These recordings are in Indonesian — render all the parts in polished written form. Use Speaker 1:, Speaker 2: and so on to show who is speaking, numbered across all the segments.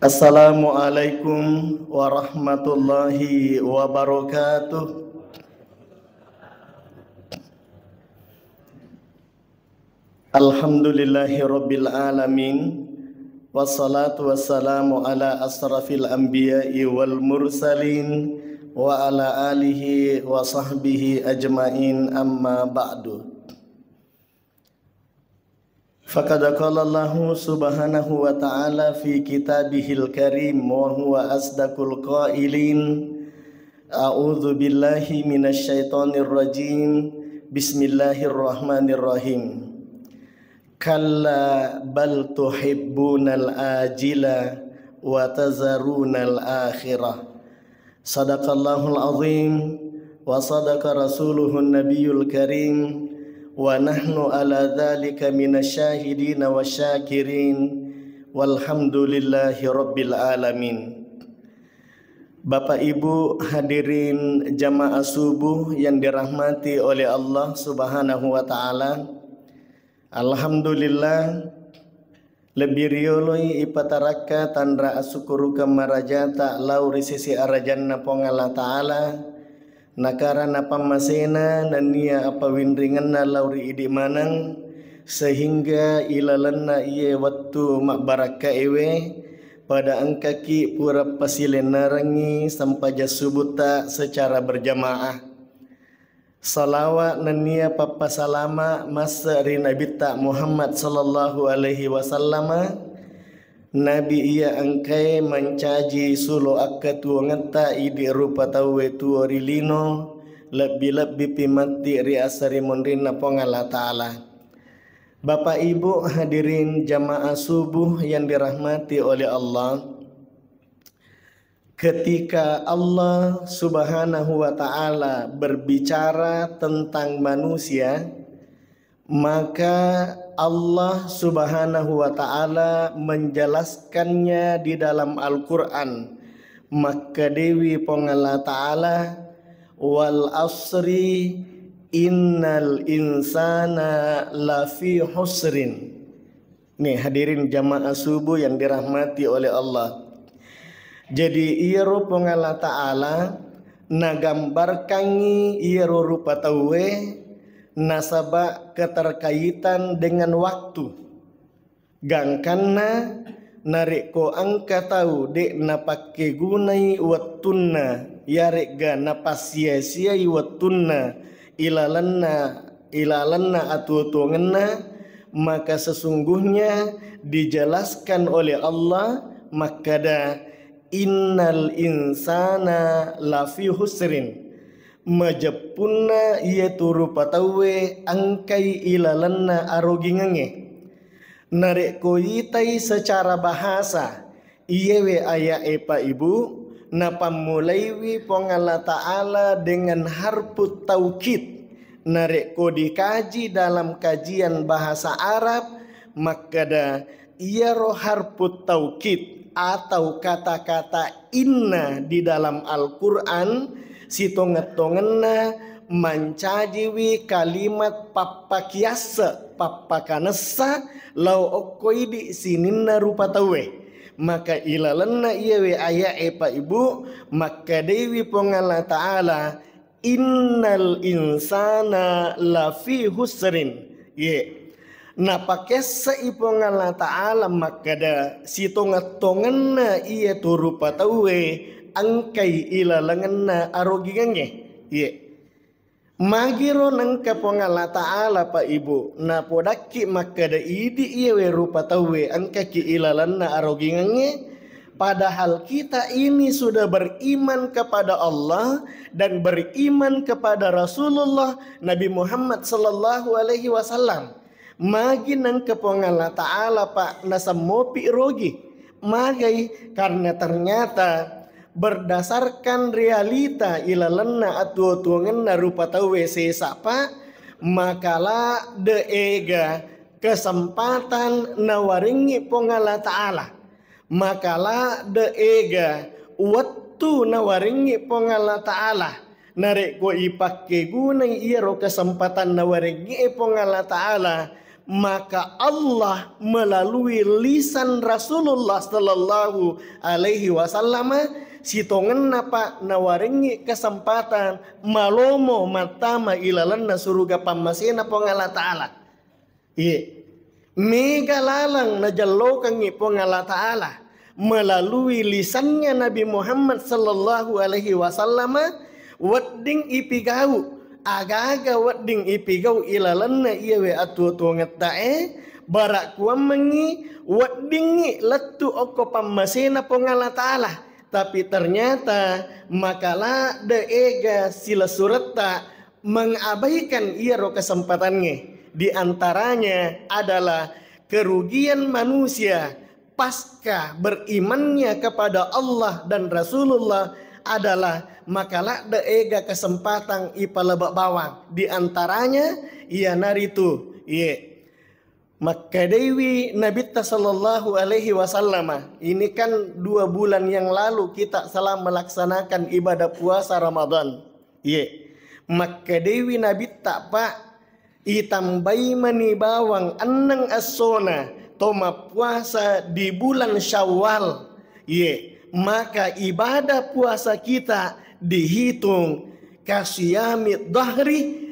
Speaker 1: Assalamualaikum warahmatullahi wabarakatuh. Alhamdulillahi rabbil alamin. Wassalatu wassalamu ala asrafil anbiya'i wal mursalin wa ala alihi wa sahbihi ajmain, amma ba'du. Faqad qala Allahu subhanahu wa ta'ala fi kitabihil karim wa huwa asdaqul qailin. A'udzu billahi minasy syaithanir rajim. Bismillahirrahmanirrahim. Kalla bal tuhibbunal ajila wa tazarunal akhirah. Sadaqallahul azim wa sadaqa rasuluhun nabiyul karim. Wa nahnu ala dzalika minasyahidina wasyakirin walhamdulillahi rabbil alamin. Bapak Ibu hadirin jamaah subuh yang dirahmati oleh Allah Subhanahu wa taala. Alhamdulillah lebih rioloi ipataraka tandra asukuru kamarajata lauri sisi arajanna pongala taala. Nakara napa masena nania apa windringanna lauri idi manang sehingga ilalanna iye waktu mak baraka ewe pada angkaki pura pasilen narangi sampaja subuta secara berjamaah. Salawat nania papa salama masari Nabi ta Muhammad sallallahu alaihi wasallam. Nabi ia angkai mencaji sulu akka tuangata idi rupa tawe tuorilino lebih-lebih pimati ri asari mondrina pongala ta'ala. Bapak Ibu hadirin jamaah subuh yang dirahmati oleh Allah. Ketika Allah Subhanahu wa ta'ala berbicara tentang manusia, maka Allah Subhanahu wa ta'ala menjelaskannya di dalam Al-Quran. Maka dewi pongala ta'ala wal asri innal insana lafi husrin. Nih hadirin jamaah subuh yang dirahmati oleh Allah. Jadi iro pongala ta'ala nagambarkangi iro rupa tawe nasabak keterkaitan dengan waktu. Gangkanna narik ko angka tahu dek napake gunai wattunna yarek ga napasia-siai wattunna ilalanna atutungenna, maka sesungguhnya dijelaskan oleh Allah makada innal insana lafi husrin. Majapunna ia turu patawe angkai ilalanna arogingange. Narek koitai secara bahasa iyewe aya epa ibu napamulaiwi pongala ta'ala dengan harfu taukid. Narek ko dikaji dalam kajian bahasa Arab makada ia roh harfu taukid atau kata-kata inna di dalam Al-Quran sitonget-tongenna mancajiwi kalimat papakiasa papakanesa lau okkoidi sininna rupa tawe. Maka ilalanna iyawe aya epa ibu maka dewi pongala ta'ala innal insana lafi husrin ye. Napakesa ipongala ta'ala makada sitonget-tongenna iya turupa tawe angkai ilalanganna arogingange ye. Magiro nangka pongala ta'ala pa ibu na podaki makada idi iye rupa tawe angkaki ilalanna arogingange. Padahal kita ini sudah beriman kepada Allah dan beriman kepada Rasulullah Nabi Muhammad sallallahu alaihi wasallam. Magi nangka pongala ta'ala pa nasamopi rogi magai karena ternyata berdasarkan realita ilalanna atuatuanganna rupa tawe sesapa makalah deega kesempatan nawaringi pongala ta'ala makalah deega waktu nawaringi pongala ta'ala narek ko ipake gunai iro kesempatan nawaringi pongala ta'ala maka Allah melalui lisan Rasulullah sallallahu alaihi wasallam sitongen napa nawaringi kesempatan malomo matama ilalanna suruga pamasena pong Allah Ta'ala. Iya. Mega lalang najallokangi pong Allah Ta'ala melalui lisannya Nabi Muhammad sallallahu alaihi wasallam wadding ipigau aga-aga wadding ipigau ilalanna iyawe atu-atu ngetae barak kuamangi waddingi letu oko pamasena pong Allah Ta'ala. Tapi ternyata makalah deega sila surata mengabaikan ia ro kesempatannya. Di antaranya adalah kerugian manusia pasca berimannya kepada Allah dan Rasulullah adalah makalah deega kesempatan ipalebak bawang. Di antaranya ia naritu maka Dewi Nabi sallallahu alaihi wasallam. Ini kan 2 bulan yang lalu kita salah melaksanakan ibadah puasa Ramadan. Maka Dewi Nabi tak pak itambai mani bawang annang asona toma puasa di bulan Syawal. Maka ibadah puasa kita dihitung kasyamid dahri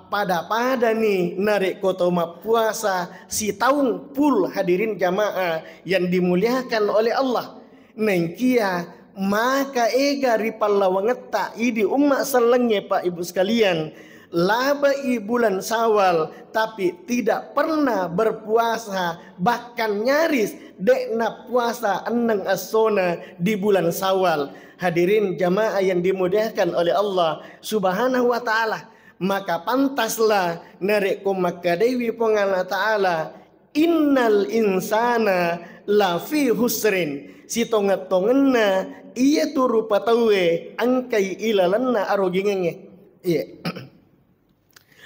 Speaker 1: pada nih narik kotoma puasa si tahun pul. Hadirin jamaah yang dimuliakan oleh Allah. Nengkia maka ega ripallawangeta idi umat selengnya Pak Ibu sekalian laba i bulan Syawal tapi tidak pernah berpuasa, bahkan nyaris dekna puasa eneng asona di bulan Syawal. Hadirin jamaah yang dimuliakan oleh Allah Subhanahu wa taala, maka pantaslah narik maka dewi pengala taala innal insana lafi husrin sitonga-tongena iya turu patawe angkai ilalanna arogingenge.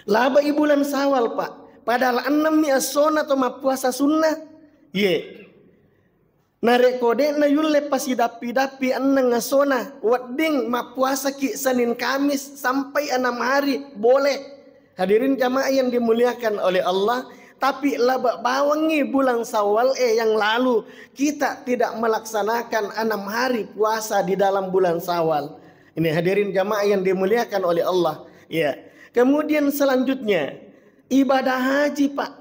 Speaker 1: Laba i bulan Syawal Pak, padahal 6 ni asona to puasa sunnah. Narek kode na yulle pasi dapi-dapi annang asona wadding puasa ki Senin Kamis sampai 6 hari boleh. Hadirin jamaah yang dimuliakan oleh Allah, tapi laba bawangi bulan Syawal yang lalu kita tidak melaksanakan 6 hari puasa di dalam bulan Syawal. Ini hadirin jamaah yang dimuliakan oleh Allah. Kemudian selanjutnya ibadah haji Pak.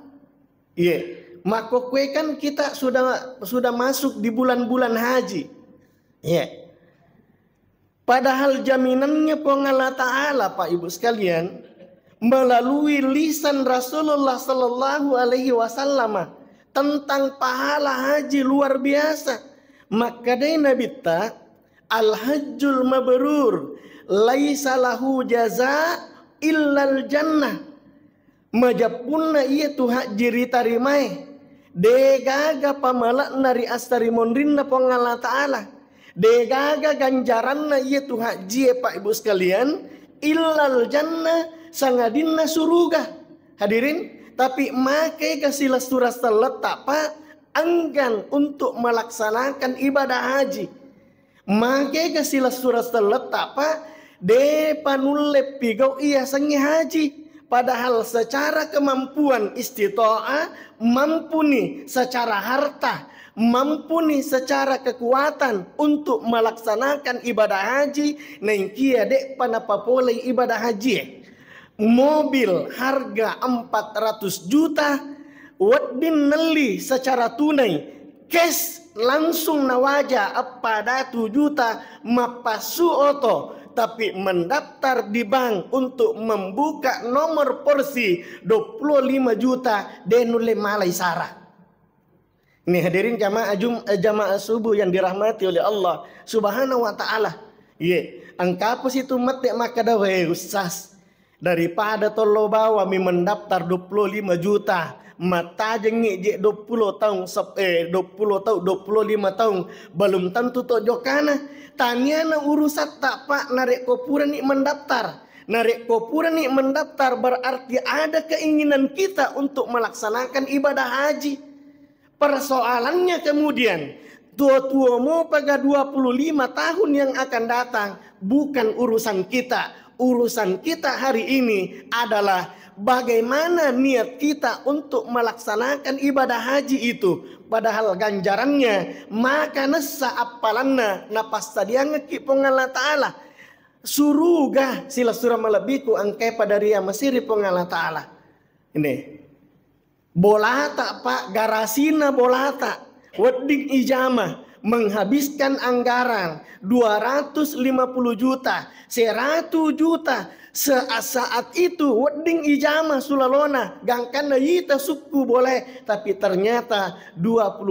Speaker 1: Maka kue kan kita sudah masuk di bulan-bulan haji. Padahal jaminannya Allah Ta'ala Pak Ibu sekalian melalui lisan Rasulullah sallallahu alaihi wasallam tentang pahala haji luar biasa. Maka dai Nabi ta al-hajjul mabrur laisa lahu jaza illal jannah. Majapunna iya tu haji ritarimai degaga pamalak nari astari mondrinna pengala ta'ala degaga ganjaranna iya tu haji Pak Ibu sekalian illal jannah sangadinna suruga. Hadirin, tapi makai kasilah surah terletak Pak enggan untuk melaksanakan ibadah haji. Makai kasilah surah terletak Pak de panulle pigau iya sangi haji, padahal secara kemampuan istita'ah mampu nih secara harta, mampu nih secara kekuatan untuk melaksanakan ibadah haji. Nengkia dek panapa boleh ibadah haji mobil harga 400 juta waddin neli secara tunai cash langsung nawaja apa 1 juta mapasu oto, tapi mendaftar di bank untuk membuka nomor porsi 25 juta denule malai sara. Ini hadirin jamaah subuh yang dirahmati oleh Allah Subhanahu wa taala. Angkapus itu mate maka dawe ustaz daripada tolo bawa mi mendaftar 25 juta mata jengi je 20 tahun 20 tahun 25 tahun belum tentu to jokana tanya na urusan tak Pak narek kopuran ni mendaftar. Narek kopuran ni mendaftar berarti ada keinginan kita untuk melaksanakan ibadah haji. Persoalannya kemudian tua-tua mau pada 25 tahun yang akan datang bukan urusan kita. urusan kita hari ini adalah bagaimana niat kita untuk melaksanakan ibadah haji itu. Padahal ganjarannya maka nessa apalanna napas tadianga ki pongala ta'ala. Suruga sila surah malebiku angkai pada ria masiri pongala ta'ala. Ini bolata pak garasina bolata wedding ijamah menghabiskan anggaran 250 juta 100 juta saat itu wedding ijamah sulalona gangkan yita suku boleh, tapi ternyata 25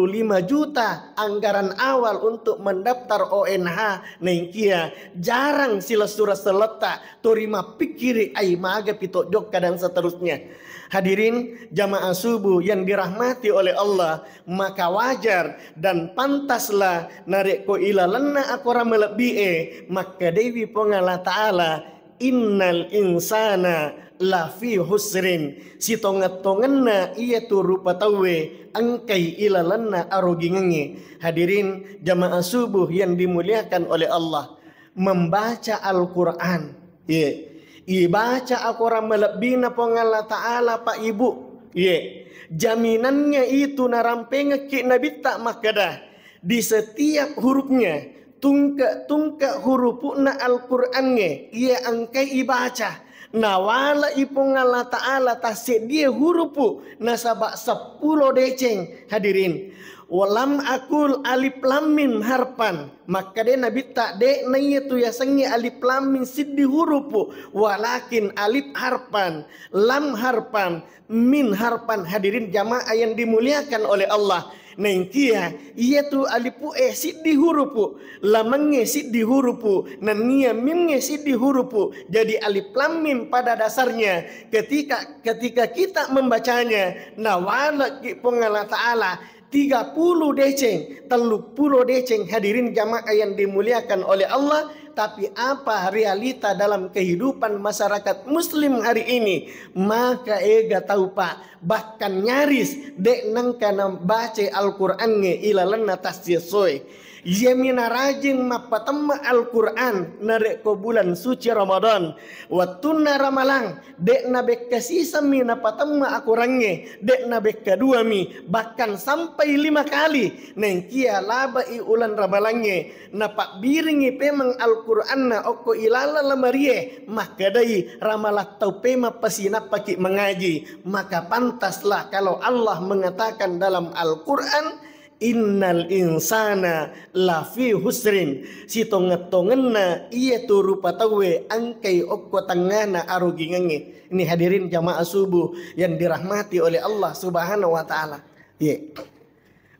Speaker 1: juta anggaran awal untuk mendaftar ONH nengkia jarang sila surah seleta torima pikiri ai maga pitok jokka dan seterusnya. Hadirin jamaah subuh yang dirahmati oleh Allah, maka wajar dan pantaslah narik ko ilalanna akora melebihi maka dewi pongala ta'ala innal insana lafi husrin sitongat-tongenna iya tu rupa tawe angkai ilalanna arogingangi. Hadirin jamaah subuh yang dimuliakan oleh Allah, membaca Al-Quran ibaca akora melebina pongala ta'ala pak ibu jaminannya itu narampenga ki nabi tak makada di setiap hurufnya tungka hurufna Al-Qur'annya ia angkai ibaca nawala ipongala ta'ala tasik dia hurufu nasabak 10 deceng. Hadirin walam akul alif lam mim harpan maka dia nabi tak dek naya tu ya sangi alif lam mim siddi hurufu walakin alif harpan lam harpan min harpan. Hadirin jamaah yang dimuliakan oleh Allah, nengkia ia tu alifu siddi hurufu lamangnya siddi hurufu nania mimnya siddi hurufu. Jadi alif lam mim pada dasarnya ketika kita membacanya nawala ki pongala ta'ala 30 deceng 30 deceng. Hadirin jamaah yang dimuliakan oleh Allah, tapi apa realita dalam kehidupan masyarakat muslim hari ini? Maka ega tahu pak, bahkan nyaris dek nang kana baca Al-Qur'annya ilalanna tasyisoy yamina rajin mapatamma Al-Quran narek ko bulan suci Ramadan wattuna ramalang dek na bekka sisami napatamma akurange dek na bekka 2 mi bahkan sampai 5 kali nengkia labai ulan ramalange napak biringi pemang Al-Quran na oko ilala lamarie maka dai ramalah tau pema pasina paki mengaji. Maka pantaslah kalau Allah mengatakan dalam Al-Quran innal insana lafi husrin sitonget-tongenna iya tu rupa tawe angkai okko tangana arugingange. Ini hadirin jamaah subuh yang dirahmati oleh Allah subhanahu wa ta'ala.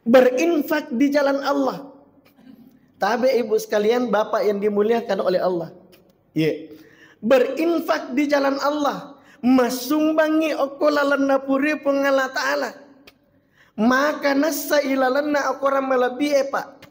Speaker 1: Berinfak di jalan Allah. Tabe ibu sekalian, bapak yang dimuliakan oleh Allah, berinfak di jalan Allah masumbangi okko lalanna puri pengala ta'ala maka nassa ilalanna akora melebihi pak.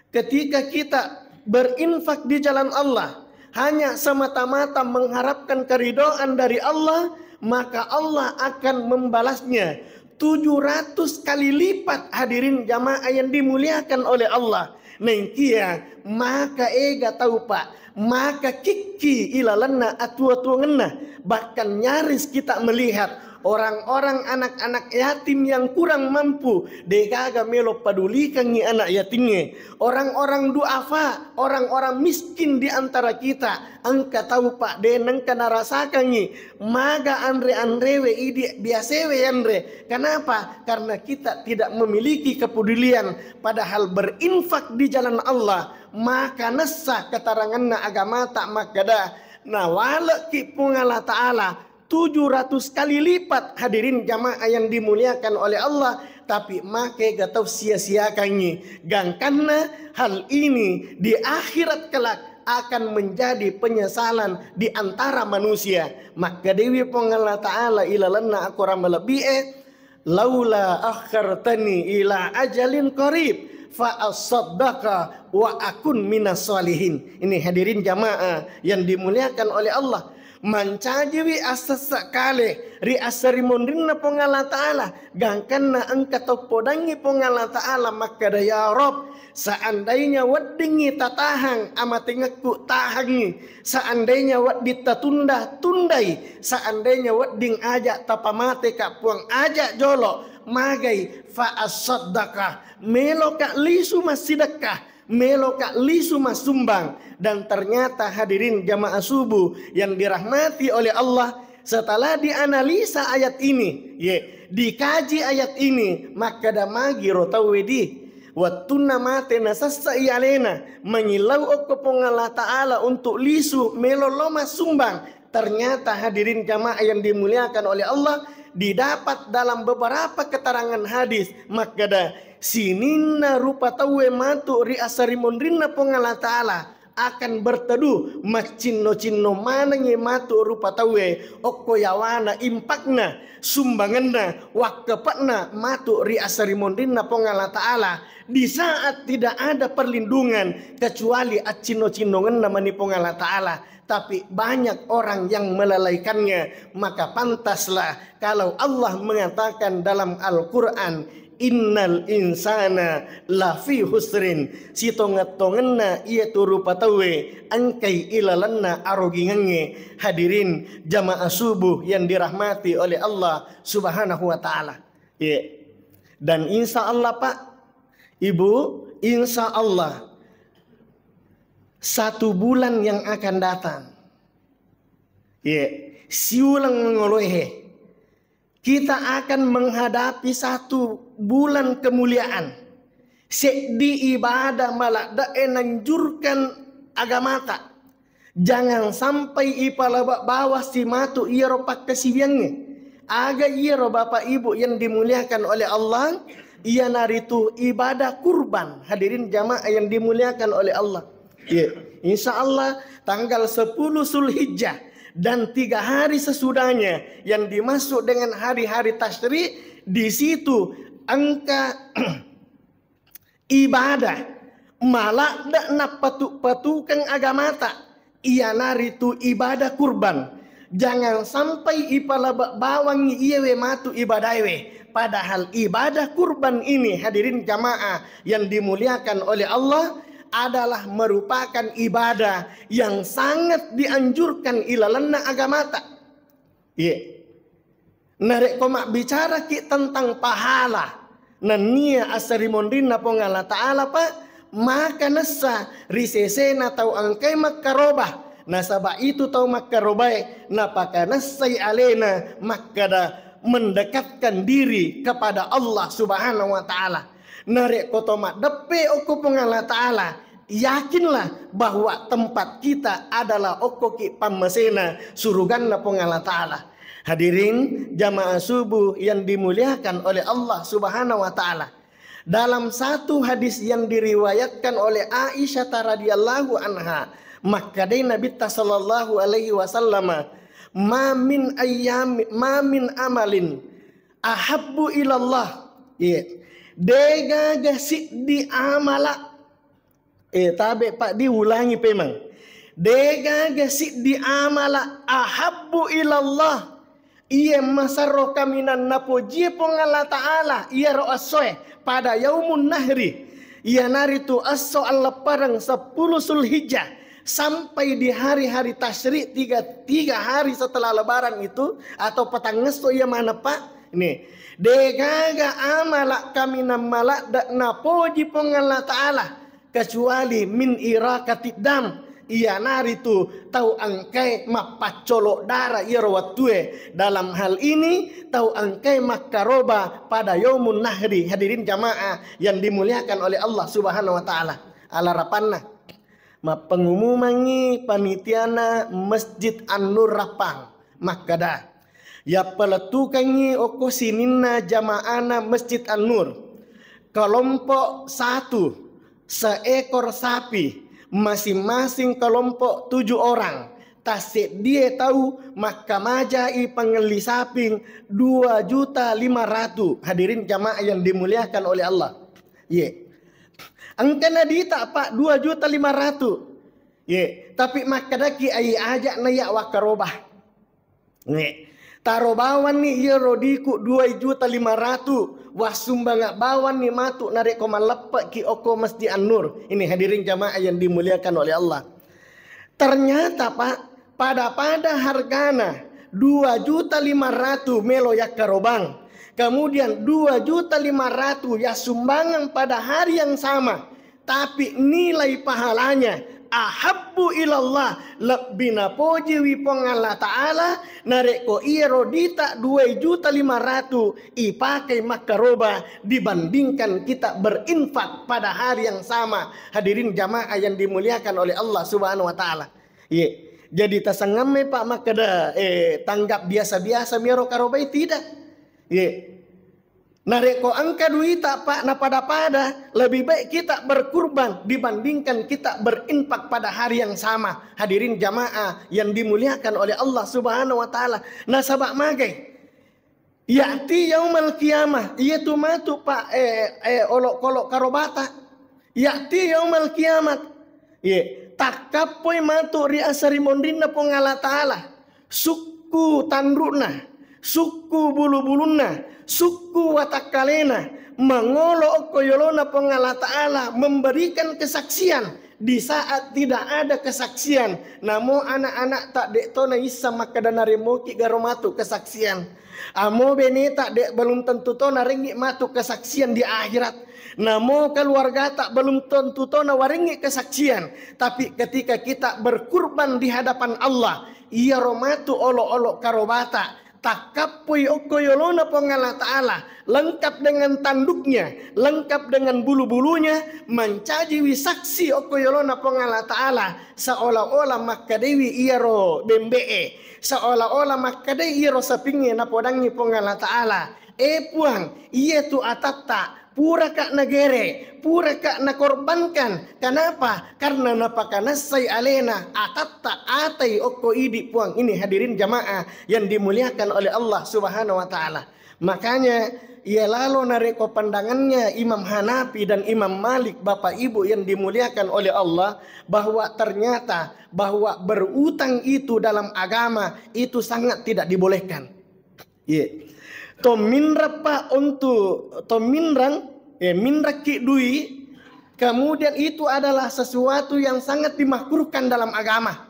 Speaker 1: Ketika kita berinfak di jalan Allah hanya semata-mata mengharapkan keridhaan dari Allah, maka Allah akan membalasnya 700 kali lipat. Hadirin jamaah yang dimuliakan oleh Allah, nengkia maka ega tahu pak, maka kiki ilalanna atua-tuangenna. Bahkan nyaris kita melihat orang-orang anak-anak yatim yang kurang mampu degaga melo padulikan ni anak yatimnya. Orang-orang duafa, orang-orang miskin di antara kita, angka tahu pak deneng kana rasakan ni maga andre-andrewe idi biasewe andre. Kenapa? Karena kita tidak memiliki kepedulian. Padahal berinfak di jalan Allah maka nessa keteranganna agama tak makada nawala ki pungala ta'ala 700 kali lipat. Hadirin jamaah yang dimuliakan oleh Allah, tapi make gatau sia-siakannya. Gangkanna hal ini di akhirat kelak akan menjadi penyesalan di antara manusia. Maka dewi pongala ta'ala ilalanna akora melebihi laula akhartani ila ajalin qarib fa asaddaqa wa akun minas solihin. Ini hadirin jamaah yang dimuliakan oleh Allah, mancajiwi asas sekali ri asari mondrinna pongala ta'ala gangkanna angka topodangi pongala ta'ala maka ya Rob seandainya waddingi tatahang amatingakku tahangi seandainya waddi tatunda tundai seandainya wadding ajak tapamate kak puang ajak jolo magai fa as-saddaqah meloka lisu masidakah meloka lisu mas sumbang. Dan ternyata hadirin jamaah subuh yang dirahmati oleh Allah, setelah dianalisa ayat ini, dikaji ayat ini, maka damagi rotawedi wattuna mate nasassa iyalena mengilau okopong Allah Ta'ala untuk lisu meloloma sumbang. Ternyata hadirin jamaah yang dimuliakan oleh Allah, didapat dalam beberapa keterangan hadis makada sininna rupa tawe matu ri asari mondrinna pongala ta'ala akan berteduh macinno-cinno manangi matu rupa tawe okko yawana impakna sumbanganna wakepatna matu ri asari mondrinna pongala ta'ala di saat tidak ada perlindungan kecuali acino-cinonganna mani pongala ta'ala. Tapi banyak orang yang melalaikannya. Maka pantaslah kalau Allah mengatakan dalam Al-Quran, innal insana lafi husrin, si tongat-tongenna ia turu patawe angkai ilalanna arogingange. Hadirin jamaah subuh yang dirahmati oleh Allah Subhanahu wa ta'ala. Dan insya Allah Pak Ibu, insya Allah 1 bulan yang akan datang, siulang ngolohe, kita akan menghadapi 1 bulan kemuliaan. Di ibadah malah nanjurkan agama tak. Jangan sampai ipala bawah si matu iya ropak kesibiannya. Aga iya bapak ibu yang dimuliakan oleh Allah, ia naritu ibadah kurban. Hadirin jamaah yang dimuliakan oleh Allah. Insya Allah tanggal 10 Zulhijjah dan 3 hari sesudahnya yang dimasuk dengan hari-hari tasyrik, di situ angka ibadah malah dak na patukan agama tak ia naritu ibadah kurban. Jangan sampai ipala bawang iyewe matu ibadaiwe. Padahal ibadah kurban ini hadirin jamaah yang dimuliakan oleh Allah adalah merupakan ibadah yang sangat dianjurkan ilalanna agama tak. Narek komak bicara ki tentang pahala nania asari mondrina pongala ta'ala Pak, maka nasa risesena tau angkai makarobah nasaba itu tau makarobai napaka nasai alena makada mendekatkan diri kepada Allah Subhanahu wa ta'ala. Narek kotomak depe oko pongala ta'ala, yakinlah bahwa tempat kita adalah oko ki pamasena suruganna pongala ta'ala. Hadirin jamaah subuh yang dimuliakan oleh Allah Subhanahu wa ta'ala, dalam satu hadis yang diriwayatkan oleh Aisyah radhiyallahu anha, maka Nabi sallallahu alaihi wasallam, ma min amalin ahabbu ilallah dega gasik di amala tabe Pak diulangi pemang dega gasik di amala ahabbu ilallah ia masarro kaminan napoji pongala ta'ala ia ro asoe pada yaumun nahri ia naritu aso Allah parang 10 Zulhijjah sampai di hari-hari tasyrik 3 hari setelah lebaran itu atau petang ngeso ia mana Pak ini degaga amala kami namala dak napoji pongala ta'ala kecuali min irakatid dam ia naritu tau angkai mapacolo darah ia rawatue. Dalam hal ini tau angkai makaroba pada yaumun nahri. Hadirin jamaah yang dimuliakan oleh Allah Subhanahu wa ta'ala. Ala rapanna ma pengumumangi panitiana Masjid An-Nur Rapang makada ya peletukannya oko sininna jamaana Masjid An-Nur kelompok 1 seekor sapi masing-masing kelompok 7 orang tasik dia tahu maka majai pengeli saping 2.500.000. Hadirin jamaah yang dimuliakan oleh Allah angka nadita Pak 2.500.000 tapi makadaki ai ajak nayak wakarobah Nih, taro bawan nih iya rodiku 2.500.000 wah sumbang bawan nih matu narik koma lepak ki oko Masjid An-Nur. Ini hadirin jamaah yang dimuliakan oleh Allah. Ternyata Pak, pada hargana 2.500.000 melo ya karobang. Kemudian 2.500.000 ya sumbangan pada hari yang sama. Tapi nilai pahalanya ahabbu ilallah lebih napoji wipong Allah Ta'ala narik ko iya rodita 2.500.000 ipakai makaroba dibandingkan kita berinfak pada hari yang sama. Hadirin jamaah yang dimuliakan oleh Allah Subhanahu Wa Ta'ala. Jadi tasangame Pak makada tanggap biasa-biasa miro karobai tidak. Narik ko angka duita Pak na pada lebih baik kita berkurban dibandingkan kita berinfak pada hari yang sama. Hadirin jamaah yang dimuliakan oleh Allah Subhanahu Wa Ta'ala. Nasabak magai ya'ti yaumal qiyamah iaitu matu Pak olok-kolok karobata ya'ti yaumal kiamat takapoi matu ri asari mondrinna pong Allah Ta'ala suku tandruna suku bulu-bulunna suku watakalena mengolo koyolona pong Allah Ta'ala memberikan kesaksian di saat tidak ada kesaksian. Namo anak-anak tak dek to na isa makadana remoki garomatu kesaksian. Amo bene tak dek belum tentu to na ringi matu kesaksian di akhirat. Namo keluarga tak belum tentu to na waringi kesaksian. Tapi ketika kita berkurban di hadapan Allah, ia romatu olo-olo karobata. Takapui okoyolona pengala Ta'ala lengkap dengan tanduknya, lengkap dengan bulu-bulunya, mencaji wisaksi okoyolona pengala Ta'ala seolah-olah makadewi iaro bembe, seolah-olah makadewi iaro sapingi napodangi pengala Ta'ala. Puang iya tu atata pura kak negere, pura kak nakorbankan. Kenapa? Karena napakanasai alena atatta atai oko idi puang. Ini hadirin jamaah yang dimuliakan oleh Allah Subhanahu Wa Ta'ala. Makanya ia lalu nareko pandangannya Imam Hanafi dan Imam Malik, Bapak Ibu yang dimuliakan oleh Allah, bahwa ternyata bahwa berutang itu dalam agama itu sangat tidak dibolehkan. Tominra Pak untuk tominrang minraki dui, kemudian itu adalah sesuatu yang sangat dimakruhkan dalam agama.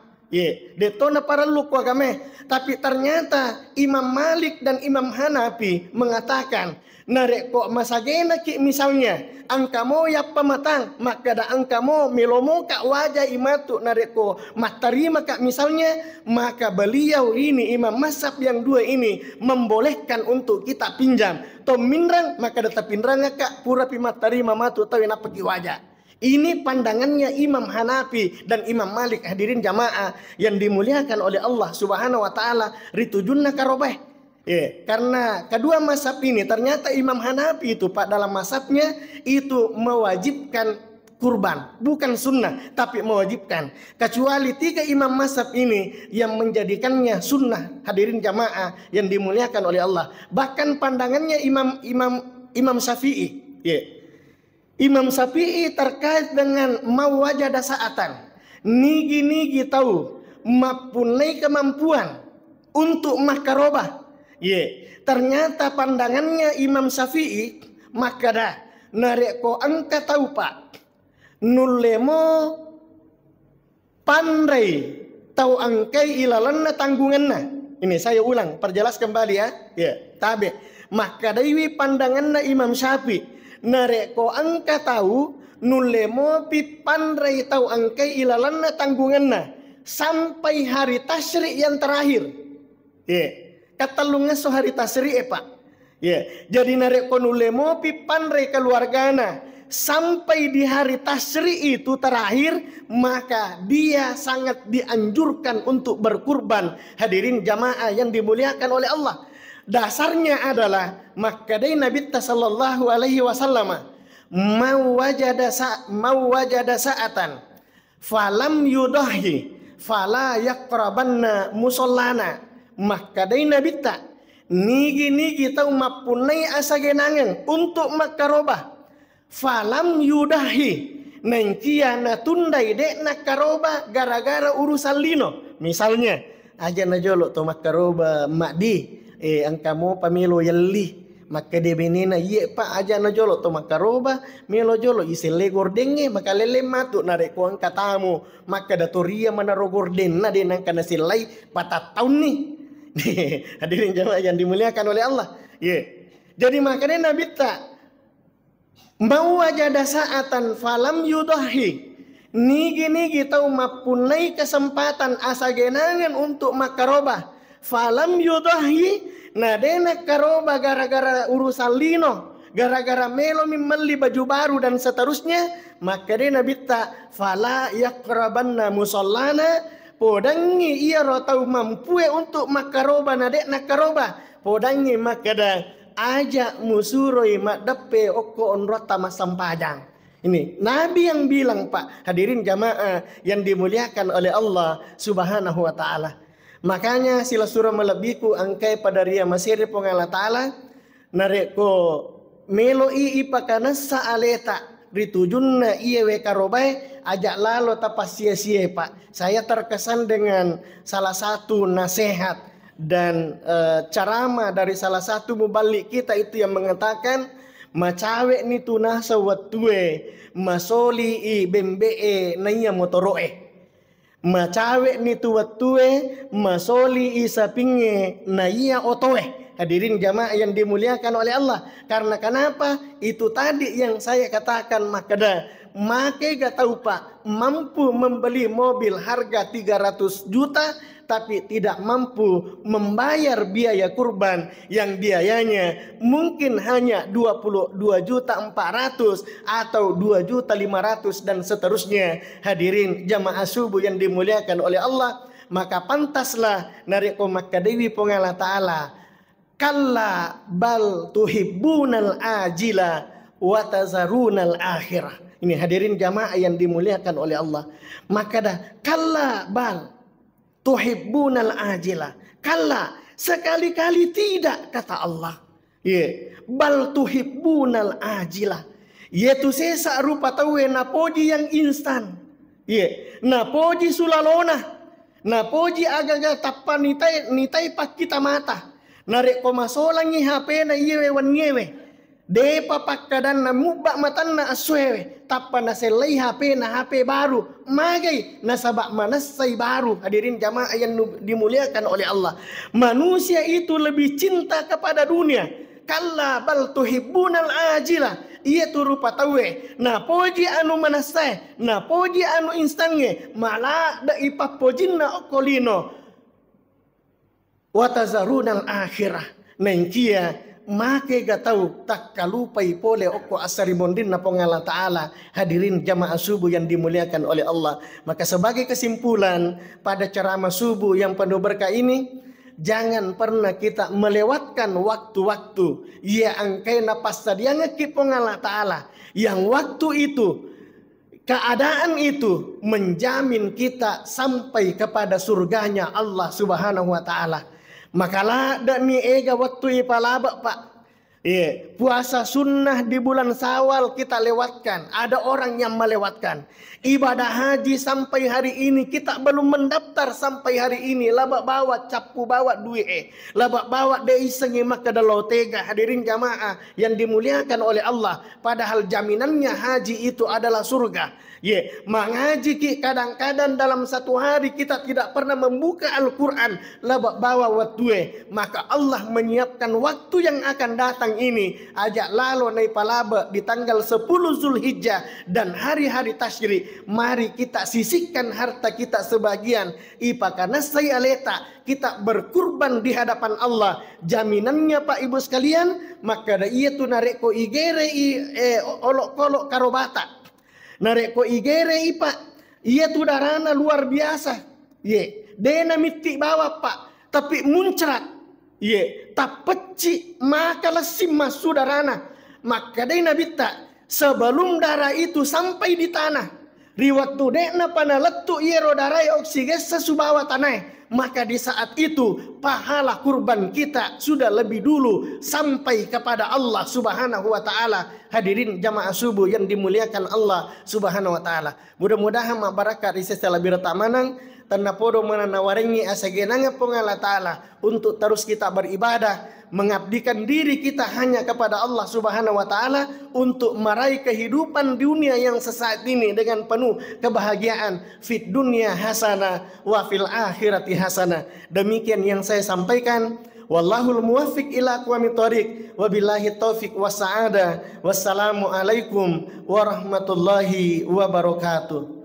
Speaker 1: Detona para luku agama. Tapi ternyata Imam Malik dan Imam Hanafi mengatakan narek kok masagena ki misalnya angkamo ya pematang maka da angkamo melomo kak wajah imatu narek ko matarima kak misalnya, maka beliau ini Imam Mazhab yang dua ini membolehkan untuk kita pinjam tominrang maka da tapinrang kak pura pimatarima matu tahu napa ki wajah. Ini pandangannya Imam Hanafi dan Imam Malik. Hadirin jamaah yang dimuliakan oleh Allah Subhanahu Wa Ta'ala, ritujunna karobah. Karena kedua mazhab ini ternyata Imam Hanafi itu Pak dalam mazhabnya itu mewajibkan kurban, bukan sunnah tapi mewajibkan. Kecuali tiga imam mazhab ini yang menjadikannya sunnah. Hadirin jamaah yang dimuliakan oleh Allah. Bahkan pandangannya Imam Syafi'i. Imam Syafi'i terkait dengan mau wajada saatan. Nigi tahu mempunyai kemampuan untuk makarobah. Ternyata pandangannya Imam Syafi'i maka dah narek ko angka tahu Pak. Nulemo pandai tahu angkai ilalanna tanggunganna. Ini saya ulang, perjelas kembali ya. Tabe. Maka dewi pandanganna Imam Syafi'i narek ko angka tahu nulemo pi pandai tahu angkai ilalanna tanggunganna sampai hari tasyrik yang terakhir. Katalungan so hari tasyrik Pak. Jadi narek ko nulemo pi pandai keluargana sampai di hari tasyrik itu terakhir, maka dia sangat dianjurkan untuk berkurban. Hadirin jamaah yang dimuliakan oleh Allah. Dasarnya adalah makadai Nabi sallallahu alaihi wasallam mau wajada saatan falam yudahi fala yaqrabanna musallana. Makadai Nabi nigi tau mapunai asagenangan untuk makarobah falam yudahi nengkia na tundai dek na karoba gara-gara urusan lino misalnya. aja na jolo to makaroba makdi angkamo pamilo yalli maka de benina ye pa aja na jolo to makaroba melo jolo isele gordenge maka lele matu nare ko katamu maka datoria manaro gorden na de nang kana silai patatau ni. Hadirin jamaah yang dimuliakan oleh Allah. Jadi makanya Nabi tak mau aja saatan falam yudahi nigi tahu mapunai kesempatan asa genangan untuk makaroba falam yudahi nadena karoba gara-gara urusan lino, gara-gara melo membeli baju baru dan seterusnya, maka dia Nabi tak fala yaqrabanna musallana podangi ia rotau mampu untuk makaroba nadek nakaroba podangi makada ajak musuroi mak depe oko onrota masampajang. Ini Nabi yang bilang Pak, hadirin jamaah yang dimuliakan oleh Allah Subhanahu wa taala. Makanya sila surah melebiku angkai pada ria masiri pengala ta'ala nareko melo ipakana saaleta ritujunna iye we karobai ajak lalo tapas sia-sia Pak. Saya terkesan dengan salah satu nasihat dan carama dari salah satu mubalik kita itu yang mengatakan macawe ni tunah sawatue masoli i bembe naya motoroe. Macawe ni tuwatue masoli isapinge naya otoe. Hadirin jamaah yang dimuliakan oleh Allah. Karena kenapa? Itu tadi yang saya katakan makada. Make gak tahu Pak, mampu membeli mobil harga 300 juta tapi tidak mampu membayar biaya kurban yang biayanya mungkin hanya 22 juta 400 atau 2 juta 500 dan seterusnya. Hadirin jamaah subuh yang dimuliakan oleh Allah, maka pantaslah nariko makadewi pengala ta'ala kalla bal tuhibbunal ajila wa tazarunal akhirah. Ini hadirin jamaah yang dimuliakan oleh Allah. Maka dah kalla bal tuhibbunal ajila. Kalla sekali-kali tidak kata Allah. Bal tuhibbunal ajila. Yaitu sesa rupa tawe napoji yang instan. Napoji sulalona. Napoji agaga tapan nitai pak kita mata. Narek komasolangi HP na iyewe wan ngewe. Depa pakkadan na mubak matan na aswewe tapa na selai HP na HP baru magai na sabak manasai baru. Hadirin jamaah yang dimuliakan oleh Allah, manusia itu lebih cinta kepada dunia. Kalla bal tuhibbunal ajila. Ia tu rupa tawe na poji anu manasai na poji anu instange malah da ipapojin na okolino watazarunal akhirah nengkia. Make gak tahu tak kalupai pole oko asari mondin na pengala ta'ala. Hadirin jamaah subuh yang dimuliakan oleh Allah. Maka sebagai kesimpulan pada ceramah subuh yang penuh berkah ini, jangan pernah kita melewatkan waktu-waktu ya angkai napas yang ki pengala ta'ala, yang waktu itu keadaan itu menjamin kita sampai kepada surganya Allah Subhanahu wa taala. Makalah dak ni ega waktu ipalabak Pak. Puasa sunnah di bulan Syawal kita lewatkan. Ada orang yang melewatkan. Ibadah haji sampai hari ini kita belum mendaftar sampai hari ini. Labak bawa capu bawa duit. Labak bawa dei sengi maka dalau tega. Hadirin jamaah yang dimuliakan oleh Allah. Padahal jaminannya haji itu adalah surga. Mengaji kadang-kadang dalam satu hari kita tidak pernah membuka Al-Quran labak bawa watue. Maka Allah menyiapkan waktu yang akan datang ini ajak lalo nai palaba di tanggal 10 Zulhijjah dan hari-hari tasyrik. Mari kita sisihkan harta kita sebagian ipakana saya leta kita berkurban di hadapan Allah. Jaminannya Pak Ibu sekalian, maka da iya tu nareko igere olok-kolok karobata. Nareko igere ipa, ia tu darana luar biasa. Dena miti bawa Pak, tapi muncrat. Tak peci maka lesim masuk darana. Maka dena bita sebelum darah itu sampai di tanah. Riwat tu dena pana letu iero darai oksigen sesubawa tanah. maka di saat itu pahala kurban kita sudah lebih dulu sampai kepada Allah Subhanahu wa taala. Hadirin jamaah subuh yang dimuliakan Allah Subhanahu wa taala. Mudah-mudahan barakat di setelah birta manang tanda podo menanawaringi asagenanga pengala taala untuk terus kita beribadah, mengabdikan diri kita hanya kepada Allah Subhanahu wa taala untuk meraih kehidupan dunia yang sesaat ini dengan penuh kebahagiaan. Fit dunya hasanah wa fil akhirati hasanah. Demikian yang saya sampaikan. Wallahul muwaffiq ila aqwamit thoriq. Wabillahi taufiq was sa'ada. Wassalamu alaikum warahmatullahi wabarakatuh.